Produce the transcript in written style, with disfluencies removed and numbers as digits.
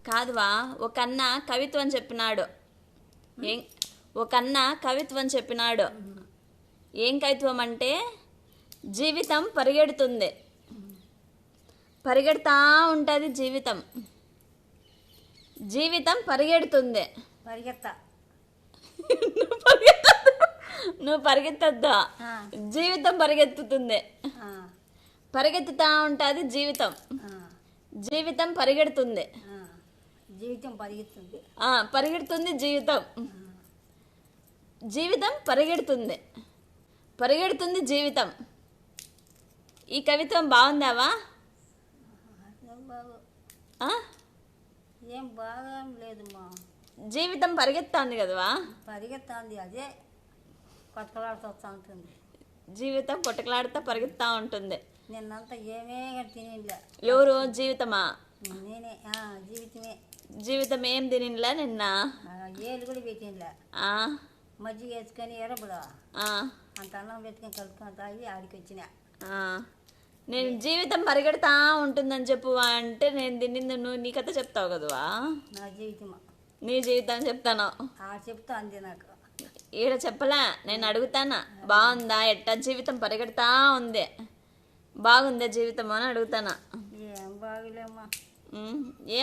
కాదువా, ఒక అన్న కవిత్వం చెప్పినాడు. ఏం ఒక అన్న కవిత్వం చెప్పినాడు. ఏం కవిత్వం అంటే, జీవితం పరిగెడుతుంది, పరిగెడతా ఉంటుంది జీవితం. జీవితం పరిగెడుతుంది. పరిగెత్తా నువ్వు పరిగెత్తద్దా, జీవితం పరిగెత్తుతుంది. పరిగెత్తుతా ఉంటుంది జీవితం. జీవితం పరిగెడుతుంది. జీవితం పరిగెత్తుంది. పరిగెడుతుంది జీవితం. జీవితం పరిగెడుతుంది, పరిగెడుతుంది జీవితం. ఈ కవిత్వం బాగుందావా? ఏం బాగా లేదమ్మా. జీవితం పరిగెత్తాంది కదవా? పరిగెత్తాంది, అదే కొట్టలాడుతూ వస్తూ ఉంటుంది. జీవితం కొట్టకలాడుతూ పరిగెత్తా ఉంటుంది. నిన్నంతా ఏమే తినిలే. ఎవరు? జీవితమా? నేనే. జీవితమే. జీవితం ఏం తినిలా నిన్న? ఏళ్ళు కూడా పెట్టినలే. మజ్జిగ వేసుకొని ఎరబడా అంత అన్నం పెట్టుకొని కలుపుకొని తాగి ఆడికి వచ్చిన. నేను జీవితం పరిగెడతా ఉంటుందని చెప్పువా అంటే, నేను తిన్నింది నువ్వు నీ కథ చెప్తావు కదవా? నా జీవితమా? నీ జీవితం చెప్తాను. చెప్తా అంది నాకు. ఈడ చెప్పలా, నేను అడుగుతానా బాగుందా, ఎట్టా జీవితం పరిగెడతా ఉంది, బాగుందా జీవితం అని అడుగుతానా? ఏం బాగులేమ్మా.